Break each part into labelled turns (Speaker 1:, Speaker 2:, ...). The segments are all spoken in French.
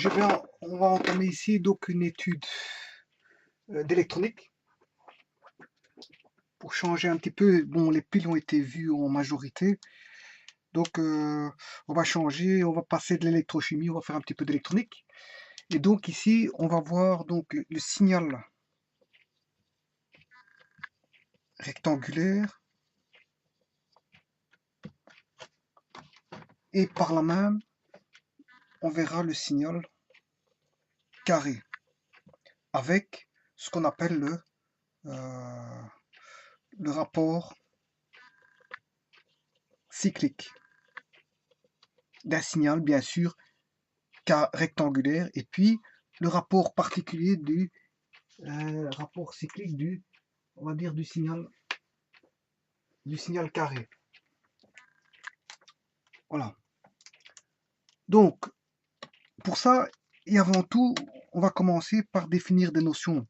Speaker 1: On va entamer ici donc une étude d'électronique pour changer un petit peu. Bon, les piles ont été vues en majorité, donc on va changer, on va passer de l'électrochimie, on va faire un petit peu d'électronique. Et donc ici, on va voir donc le signal rectangulaire et par là même, on verra le signal carré avec ce qu'on appelle le rapport cyclique d'un signal, bien sûr, rectangulaire, et puis le rapport particulier du rapport cyclique on va dire du signal carré. Voilà. Donc, pour ça, et avant tout, on va commencer par définir des notions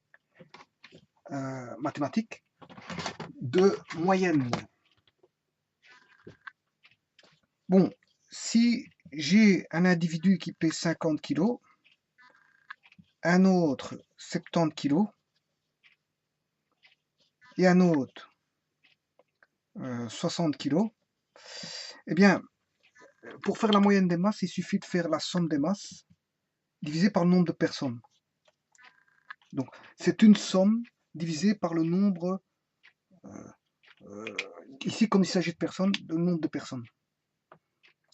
Speaker 1: mathématiques de moyenne. Bon, si j'ai un individu qui pèse 50 kg, un autre 70 kg et un autre 60 kg, eh bien, pour faire la moyenne des masses, il suffit de faire la somme des masses divisé par le nombre de personnes. Donc, c'est une somme divisée par le nombre, ici comme il s'agit de personnes, le nombre de personnes.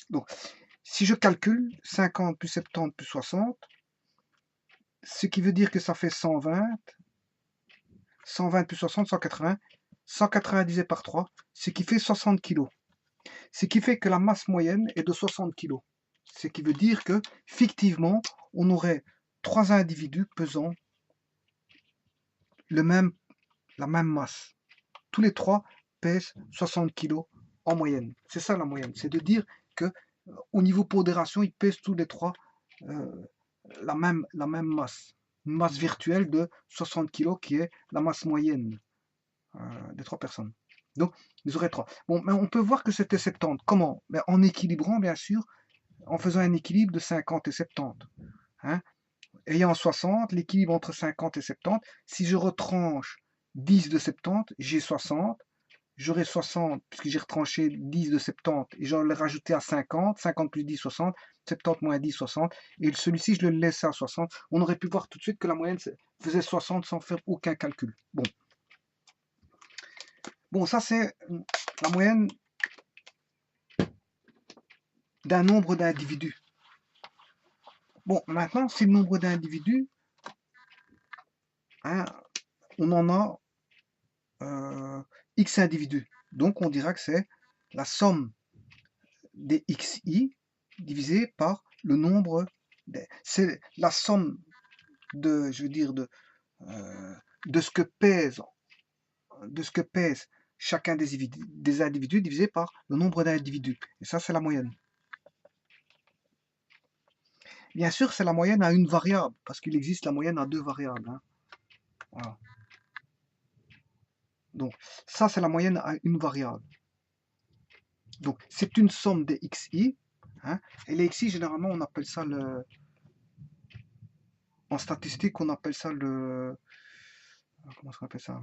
Speaker 1: Donc, si je calcule 50 plus 70 plus 60, ce qui veut dire que ça fait 120, 120 plus 60, 180, 180 divisé par 3, ce qui fait 60 kg. Ce qui fait que la masse moyenne est de 60 kg. Ce qui veut dire que, fictivement, on aurait 3 individus pesant la même masse. Tous les 3 pèsent 60 kg en moyenne. C'est ça la moyenne. C'est de dire que au niveau pondération, ils pèsent tous les 3 la même masse. Une masse virtuelle de 60 kg qui est la masse moyenne des 3 personnes. Donc, ils auraient 3. Bon, mais on peut voir que c'était 70. Comment? Mais en équilibrant, bien sûr, en faisant un équilibre de 50 et 70. Hein? Ayant 60, l'équilibre entre 50 et 70, si je retranche 10 de 70, j'ai 60. J'aurai 60, puisque j'ai retranché 10 de 70, et j'en ai rajouté à 50, 50 plus 10, 60, 70 moins 10, 60, et celui-ci, je le laisse à 60. On aurait pu voir tout de suite que la moyenne faisait 60 sans faire aucun calcul. Bon, ça c'est la moyenne d'un nombre d'individus. Bon, maintenant, si le nombre d'individus, hein, on en a x individus. Donc, on dira que c'est la somme des xi divisé par le nombre. C'est la somme je veux dire, de ce que pèse chacun des individus divisé par le nombre d'individus. Et ça, c'est la moyenne. Bien sûr, c'est la moyenne à une variable, parce qu'il existe la moyenne à 2 variables. Hein. Voilà. Donc, ça, c'est la moyenne à une variable. Donc, c'est une somme des xi. Hein, et les xi, généralement, on appelle ça en statistique, on appelle ça comment on appelle ça?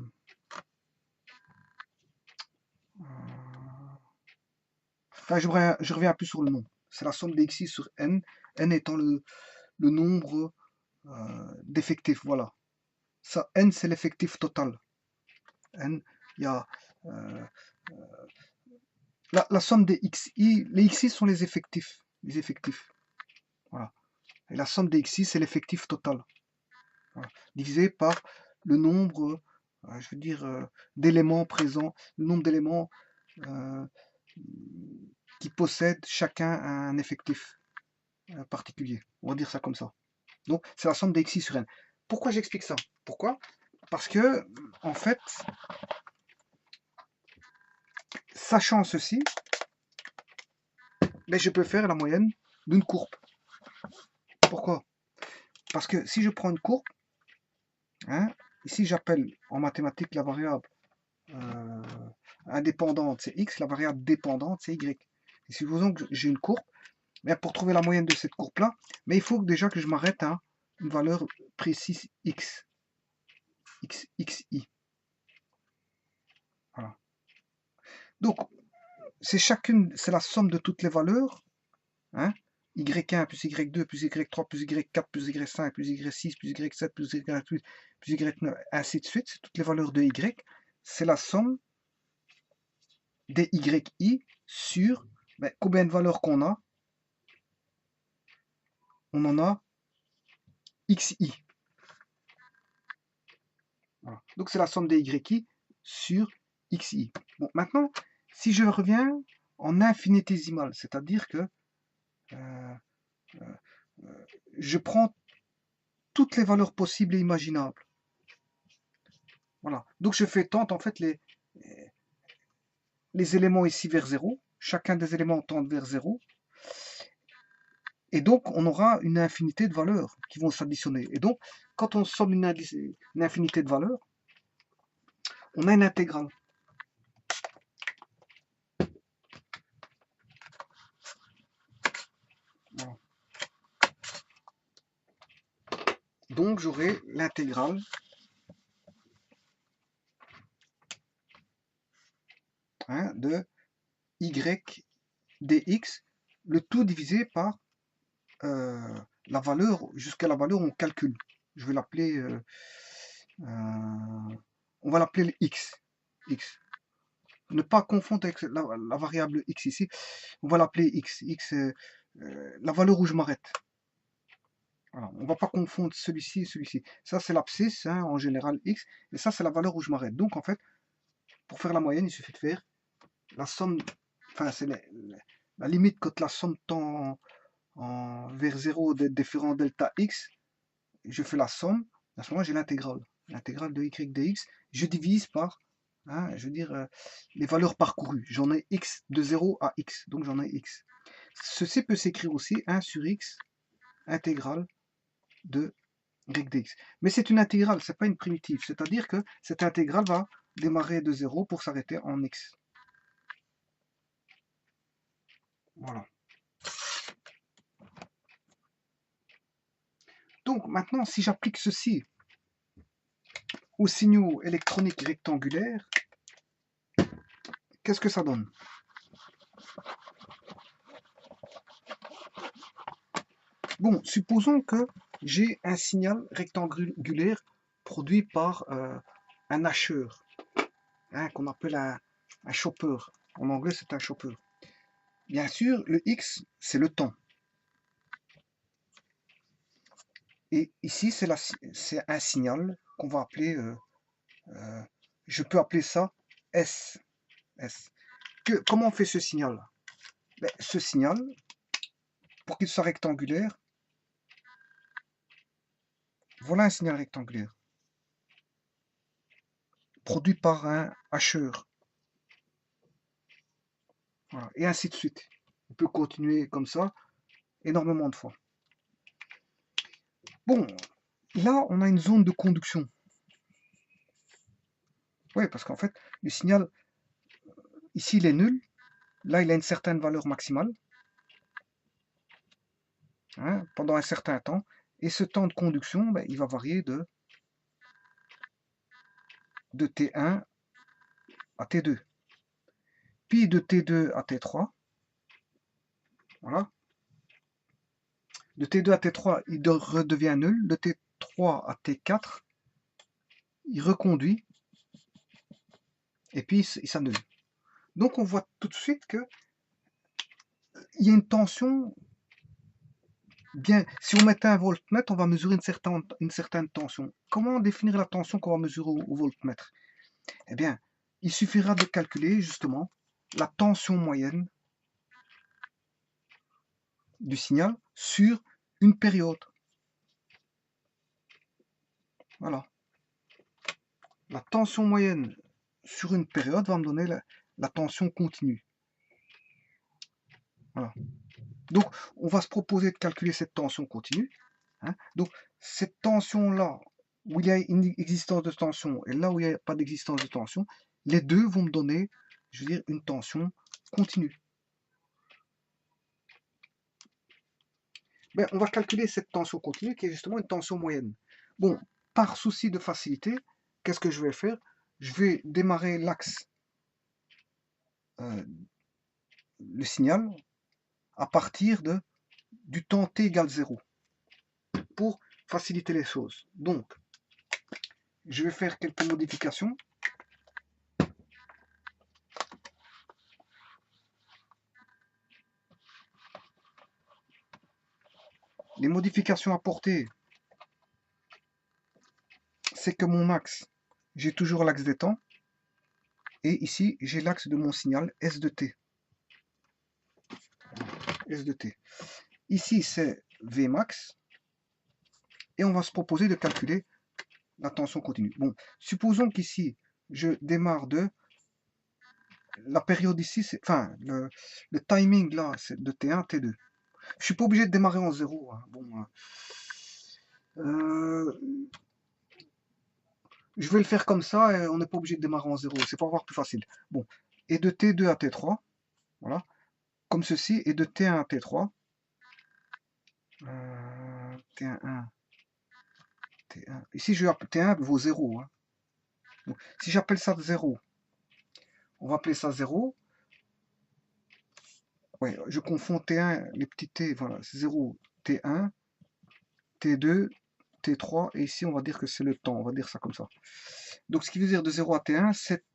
Speaker 1: Enfin, je reviens plus sur le nom. C'est la somme des xi sur n, n étant le nombre d'effectifs. Voilà. Ça, n, c'est l'effectif total. N, il y a la somme des xi. Les xi sont les effectifs. Voilà. Et la somme des xi, c'est l'effectif total. Voilà. Divisé par le nombre, je veux dire, d'éléments présents, le nombre d'éléments qui possèdent chacun un effectif particulier. On va dire ça comme ça. Donc, c'est la somme des xi sur n. Pourquoi j'explique ça? Pourquoi? Parce que, en fait, sachant ceci, mais je peux faire la moyenne d'une courbe. Pourquoi? Parce que si je prends une courbe, hein, ici j'appelle en mathématiques la variable indépendante c'est x, la variable dépendante c'est y. Et supposons que j'ai une courbe, Mais pour trouver la moyenne de cette courbe-là, mais il faut déjà que je m'arrête à une valeur précise x, xi. Voilà. Donc, c'est la somme de toutes les valeurs, hein, y1 plus y2 plus y3 plus y4 plus y5 plus y6 plus y7 plus y8 plus y9, ainsi de suite, c'est toutes les valeurs de y, c'est la somme des yi sur combien de valeurs qu'on a. On en a xi. Voilà. Donc c'est la somme des yi sur xi. Bon, maintenant, si je reviens en infinitésimal, c'est-à-dire que euh, je prends toutes les valeurs possibles et imaginables. Voilà. Donc je fais tendre en fait les éléments ici vers 0. Chacun des éléments tend vers 0. Et donc on aura une infinité de valeurs qui vont s'additionner. Et donc quand on somme une infinité de valeurs, on a une intégrale. Voilà. Donc j'aurai l'intégrale de y dx, le tout divisé par la valeur, jusqu'à la valeur où on calcule. Je vais l'appeler, on va l'appeler x. Ne pas confondre avec la variable x ici, on va l'appeler x. La valeur où je m'arrête. Voilà. On ne va pas confondre celui-ci et celui-ci. Ça, c'est l'abscisse, en général x, et ça, c'est la valeur où je m'arrête. Donc, en fait, pour faire la moyenne, il suffit de faire la somme, enfin, c'est la limite quand la somme tend vers 0 des différents delta x, je fais la somme, à ce moment j'ai l'intégrale de y dx, je divise par, je veux dire, les valeurs parcourues, j'en ai x de 0 à x, donc j'en ai x. Ceci peut s'écrire aussi 1 sur x intégrale de y dx. Mais c'est une intégrale, c'est pas une primitive, c'est-à-dire que cette intégrale va démarrer de 0 pour s'arrêter en x. Voilà. Donc maintenant, si j'applique ceci aux signaux électroniques rectangulaires, qu'est-ce que ça donne? Bon, supposons que j'ai un signal rectangulaire produit par un hacheur, qu'on appelle un chopper. En anglais, c'est un chopper. Bien sûr, le x, c'est le temps. Et ici, c'est un signal qu'on va appeler, je peux appeler ça S. Comment on fait ce signal? Ce signal, pour qu'il soit rectangulaire, voilà un signal rectangulaire, produit par un hacheur. Voilà. Et ainsi de suite. On peut continuer comme ça énormément de fois. Bon, là, on a une zone de conduction. Oui, parce qu'en fait, le signal, ici, il est nul. Là, il a une certaine valeur maximale pendant un certain temps. Et ce temps de conduction, il va varier de T1 à T2. Puis de T2 à T3. Voilà. De T2 à T3, il redevient nul. De T3 à T4, il reconduit. Et puis, il s'annule. Donc, on voit tout de suite que il y a une tension. Bien, si on mettait un voltmètre, on va mesurer une certaine tension. Comment définir la tension qu'on va mesurer au voltmètre? Eh bien, il suffira de calculer justement la tension moyenne du signal sur une période. Voilà. La tension moyenne sur une période va me donner la tension continue. Voilà. Donc, on va se proposer de calculer cette tension continue. Donc, cette tension-là, où il y a une existence de tension, et là où il n'y a pas d'existence de tension, les deux vont me donner, je veux dire, une tension continue. Ben, on va calculer cette tension continue qui est justement une tension moyenne. Bon, par souci de facilité, qu'est-ce que je vais faire? Je vais démarrer l'axe, le signal, à partir du temps t égale 0, pour faciliter les choses. Donc, je vais faire quelques modifications. Les modifications apportées, c'est que mon axe, j'ai toujours l'axe des temps, et ici, j'ai l'axe de mon signal S de t. S de t. Ici, c'est Vmax, et on va se proposer de calculer la tension continue. Bon, supposons qu'ici, je démarre de la période ici, enfin, le timing là, c'est de T1, T2. Je suis pas obligé de démarrer en 0. Hein. Bon, je vais le faire comme ça et on n'est pas obligé de démarrer en 0. C'est pour avoir plus facile. Bon, et de T2 à T3, voilà, comme ceci, et de T1 à T3, T1, T1. Ici, je vais appeler T1 vaut 0. Hein. Donc, si j'appelle ça 0, on va appeler ça 0. Ouais, je confonds T1, les petits T, voilà, 0, T1, T2, T3, et ici on va dire que c'est le temps, on va dire ça comme ça. Donc ce qui veut dire de 0 à T1, c'est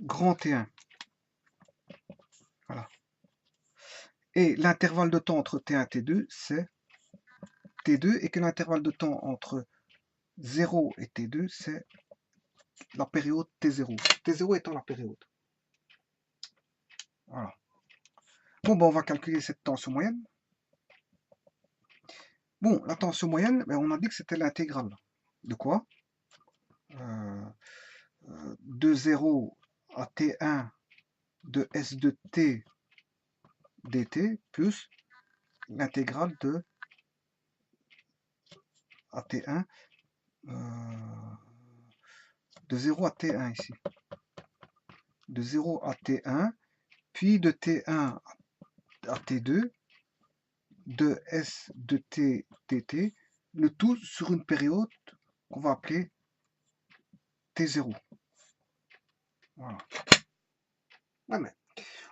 Speaker 1: grand T1. Voilà. Et l'intervalle de temps entre T1 et T2, c'est T2, et que l'intervalle de temps entre 0 et T2, c'est la période T0. T0 étant la période. Voilà. Bon, ben, on va calculer cette tension moyenne. Bon, la tension moyenne, ben, on a dit que c'était l'intégrale. De quoi de 0 à T1 de S de T dt plus l'intégrale de à T1 de 0 à T1 ici. De 0 à T1, puis de T1 à T2, de S de T dt, le tout sur une période qu'on va appeler T0. Voilà. Ouais, mais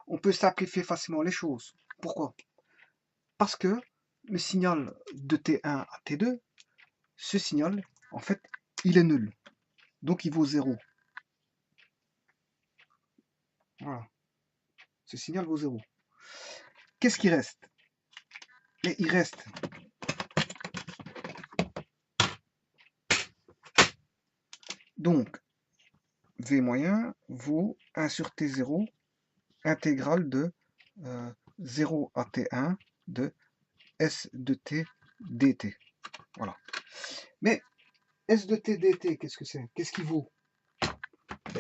Speaker 1: on peut simplifier facilement les choses. Pourquoi? Parce que le signal de T1 à T2, ce signal, en fait, il est nul. Donc il vaut 0. Voilà. Ce signal vaut 0. Qu'est-ce qui reste? Et il reste donc V moyen vaut 1 sur T0 intégrale de 0 à T1 de S de T dt. Voilà. Mais S de T dt, qu'est-ce que c'est? Qu'est-ce qui vaut?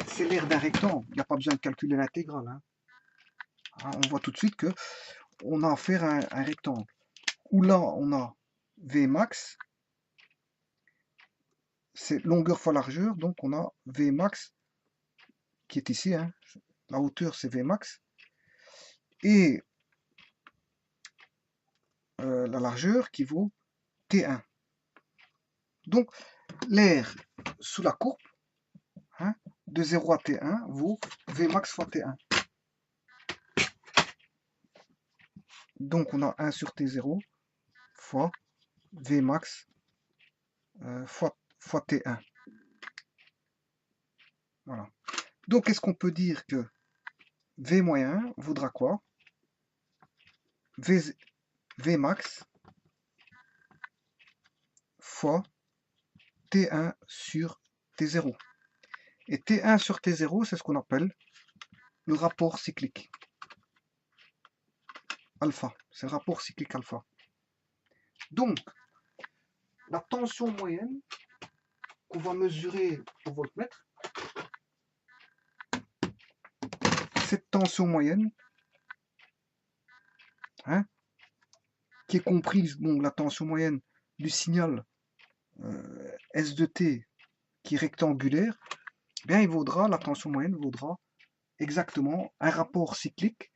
Speaker 1: C'est l'aire d'un rectangle. Il n'y a pas besoin de calculer l'intégrale. Hein. On voit tout de suite que on a affaire à un rectangle. Où là, on a V max, c'est longueur fois largeur, donc on a V max qui est ici. Hein. La hauteur, c'est V max. Et la largeur qui vaut T1. Donc, l'aire sous la courbe, hein, de 0 à T1 vaut Vmax fois T1. Donc, on a 1 sur T0 fois Vmax fois T1. Voilà. Donc, est-ce qu'on peut dire que V moyen vaudra quoi? Vmax fois T1 sur T0. Et T1 sur T0, c'est ce qu'on appelle le rapport cyclique. Alpha, c'est le rapport cyclique alpha. Donc, la tension moyenne qu'on va mesurer au voltmètre, cette tension moyenne, hein, qui est comprise, bon, la tension moyenne du signal S de t qui est rectangulaire, eh bien, la tension moyenne vaudra exactement un rapport cyclique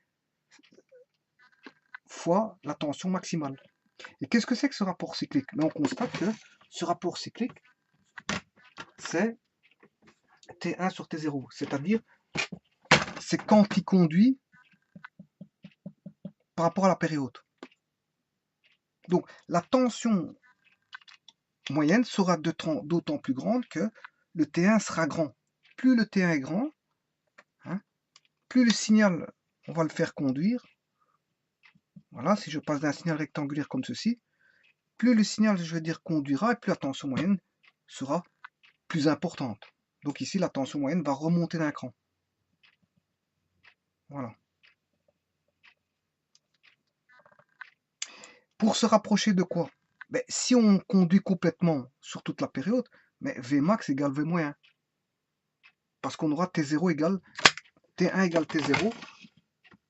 Speaker 1: fois la tension maximale. Et qu'est-ce que c'est que ce rapport cyclique? Mais on constate que ce rapport cyclique, c'est T1 sur T0, c'est-à-dire c'est quand il conduit par rapport à la période. Donc la tension moyenne sera d'autant plus grande que le T1 sera grand. Plus le T1 est grand, hein, plus le signal, on va le faire conduire. Voilà, si je passe d'un signal rectangulaire comme ceci, plus le signal, je veux dire, conduira, et plus la tension moyenne sera plus importante. Donc ici, la tension moyenne va remonter d'un cran. Voilà. Pour se rapprocher de quoi? Ben, si on conduit complètement sur toute la période, mais Vmax égale V moyen. Parce qu'on aura T0 égale T1 égale T0,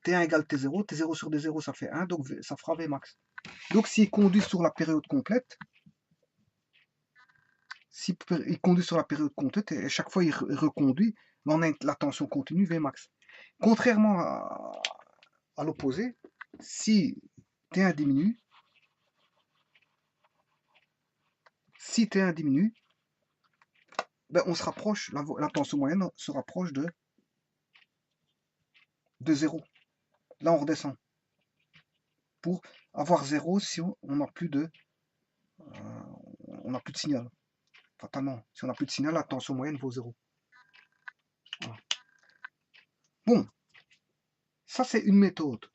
Speaker 1: T1 égale T0, T0 sur D0 ça fait 1, donc ça fera Vmax. Donc s'il conduit sur la période complète, et chaque fois il reconduit, on a la tension continue Vmax. Contrairement à l'opposé, si T1 diminue, ben on se rapproche, la tension moyenne se rapproche de 0. Là, on redescend. Pour avoir 0 si on n'a plus de signal. Fatalement, si on n'a plus de signal, la tension moyenne vaut 0. Voilà. Bon, ça c'est une méthode.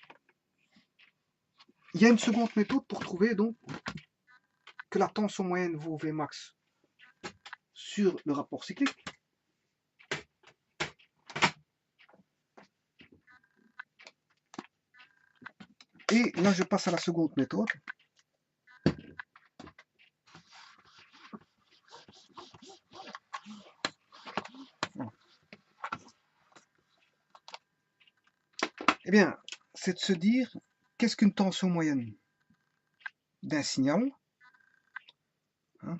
Speaker 1: Il y a une seconde méthode pour trouver donc que la tension moyenne vaut Vmax sur le rapport cyclique. Et là, je passe à la seconde méthode. Eh bien, c'est de se dire, qu'est-ce qu'une tension moyenne d'un signal, hein?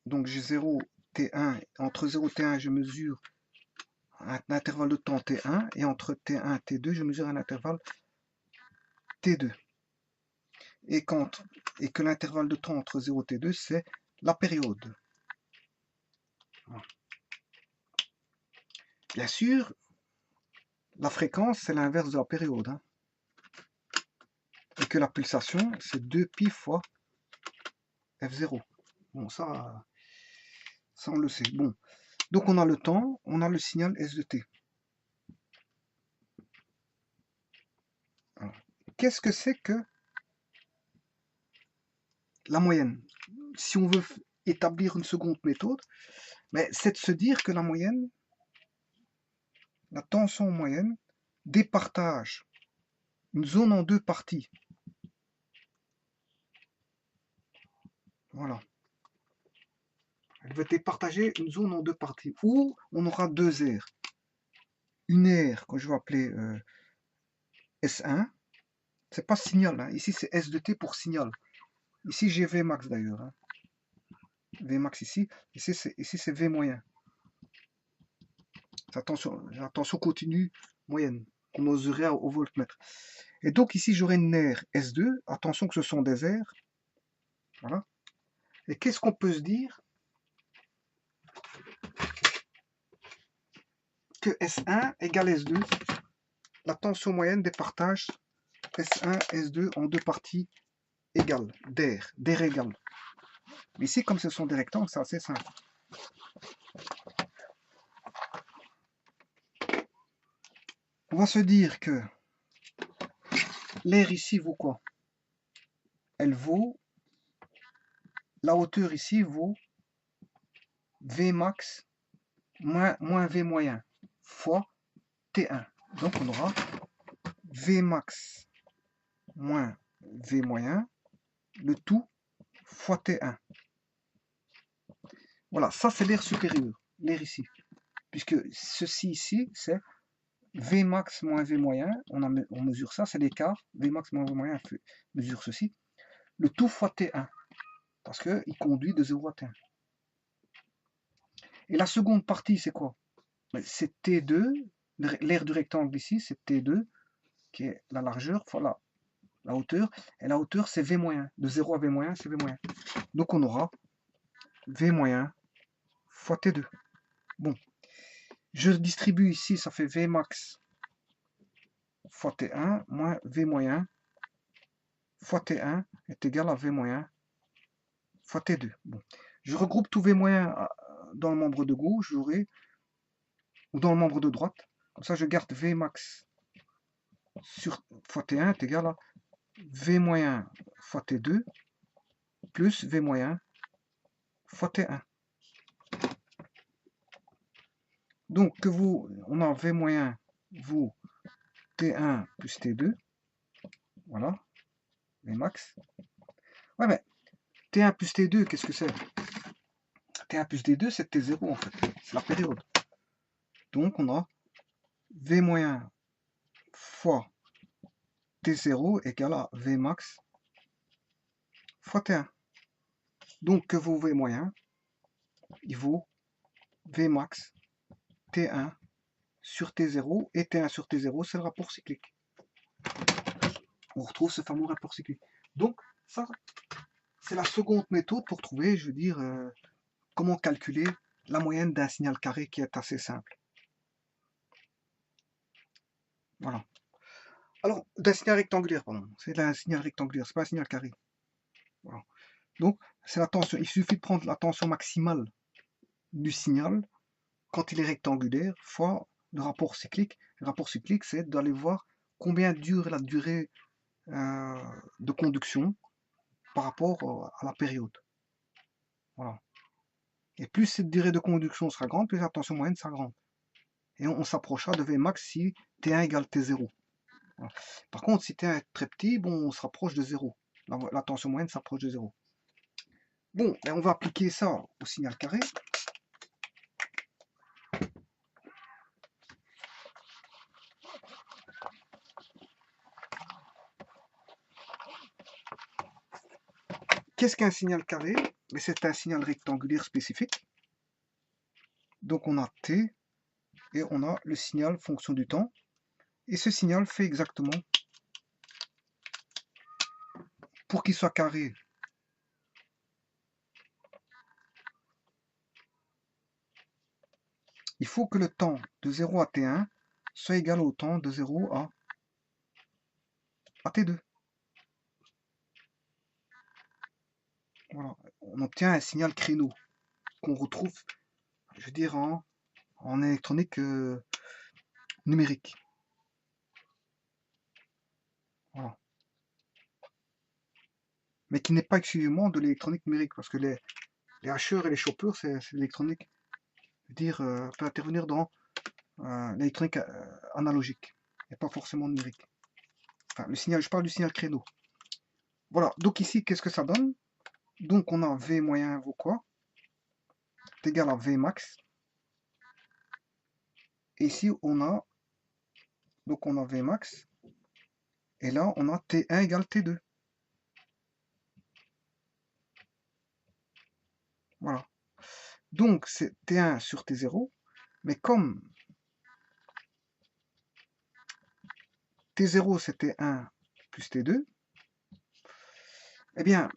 Speaker 1: Donc j'ai 0, T1, entre 0 et T1, je mesure un intervalle de temps T1, et entre T1 et T2, je mesure un intervalle T2. Et que l'intervalle de temps entre 0 et T2, c'est la période. Voilà. Bien sûr, la fréquence, c'est l'inverse de la période. Hein. Et que la pulsation, c'est 2π fois F0. Bon, ça on le sait. Bon, donc on a le temps, on a le signal S de t. Qu'est-ce que c'est que la moyenne? Si on veut établir une seconde méthode, c'est de se dire que la moyenne, la tension moyenne, départage une zone en deux parties. Voilà. Elle va départager une zone en deux parties, où on aura deux aires. Une aire que je vais appeler S1, c'est pas signal, hein. Ici c'est S de t pour signal. Ici j'ai Vmax d'ailleurs. Hein. Vmax ici c'est V moyen. La tension continue moyenne qu'on mesurait au voltmètre. Et donc ici j'aurai une aire S2, attention que ce sont des aires. Voilà. Et qu'est-ce qu'on peut se dire? Que S1 égale S2, la tension moyenne départage S1, S2 en deux parties égales, d'air égale. Mais ici, comme ce sont des rectangles, c'est assez simple. On va se dire que l'air ici vaut quoi? Elle vaut, la hauteur ici vaut Vmax moins V moyen fois T1. Donc on aura Vmax moins V moyen, le tout fois T1. Voilà, ça c'est l'air supérieur, l'air ici. Puisque ceci ici, c'est Vmax moins V moyen, on mesure ça, c'est l'écart, Vmax moins V moyen mesure ceci, le tout fois T1, parce qu'il conduit de 0 à T1. Et la seconde partie, c'est quoi? C'est T2 L'aire du rectangle ici, c'est T2, qui est la largeur fois la hauteur. Et la hauteur, c'est V moyen. De 0 à V moyen, c'est V moyen. Donc on aura V moyen fois T2. Bon, je distribue ici, ça fait V max fois T1 moins V moyen fois T1 est égal à V moyen fois T2. Bon. Je regroupe tous V moyens dans le membre de gauche, j'aurai, ou dans le membre de droite. Comme ça, je garde V max fois T1 est égal à V moyen fois T2 plus V moyen fois T1. Donc, on a V moyen vaut T1 plus T2. Voilà, V max. Ouais, mais T1 plus T2, qu'est-ce que c'est? T1 plus T2, c'est T0 en fait. C'est la période. Donc, on a V moyen fois T0 égale à V max fois T1. Donc, que vaut V moyen? Il vaut V max T1 sur T0, et T1 sur T0, c'est le rapport cyclique. On retrouve ce fameux rapport cyclique. Donc, ça, c'est la seconde méthode pour trouver, je veux dire, comment calculer la moyenne d'un signal carré qui est assez simple. Voilà. Alors, d'un signal rectangulaire, pardon. C'est un signal rectangulaire, c'est pas un signal carré. Voilà. Donc, c'est la tension. Il suffit de prendre la tension maximale du signal quand il est rectangulaire fois le rapport cyclique. Le rapport cyclique, c'est d'aller voir combien dure la durée de conduction par rapport à la période. Voilà. Et plus cette durée de conduction sera grande, plus la tension moyenne sera grande. Et on s'approchera de Vmax si T1 égale T0. Voilà. Par contre, si T1 est très petit, bon, on se rapproche de 0. La tension moyenne s'approche de 0. Bon, ben on va appliquer ça au signal carré. Qu'est-ce qu'un signal carré? C'est un signal rectangulaire spécifique. Donc on a T et on a le signal fonction du temps. Et ce signal fait exactement, pour qu'il soit carré, il faut que le temps de 0 à T1 soit égal au temps de 0 à T2. Voilà. On obtient un signal créneau qu'on retrouve, je veux dire, en électronique numérique. Voilà. Mais qui n'est pas exclusivement de l'électronique numérique, parce que les hacheurs et les choppeurs, c'est l'électronique, je veux dire, peut intervenir dans l'électronique analogique, et pas forcément numérique. Enfin, le signal, je parle du signal créneau. Voilà, donc ici, qu'est-ce que ça donne? Donc on a V moyen vaut quoi? C'est égal à V max. Et ici, on a V max. Et là, on a T1 égale T2. Voilà. Donc, c'est T1 sur T0. Mais comme T0, c'est T1 plus T2, eh bien,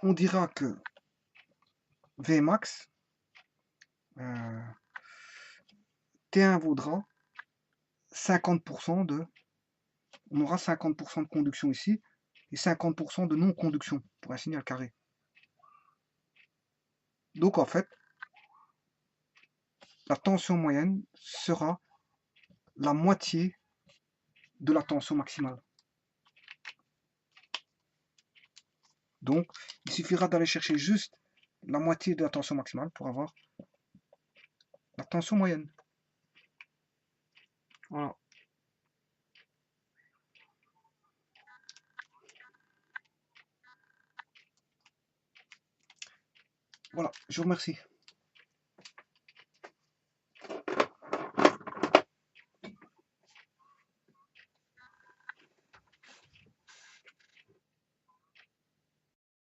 Speaker 1: on dira que Vmax, T1 vaudra 50% de... On aura 50% de conduction ici, et 50% de non-conduction pour un signal carré. Donc, en fait, la tension moyenne sera la moitié de la tension maximale. Donc, il suffira d'aller chercher juste la moitié de la tension maximale pour avoir la tension moyenne. Voilà. Voilà, je vous remercie.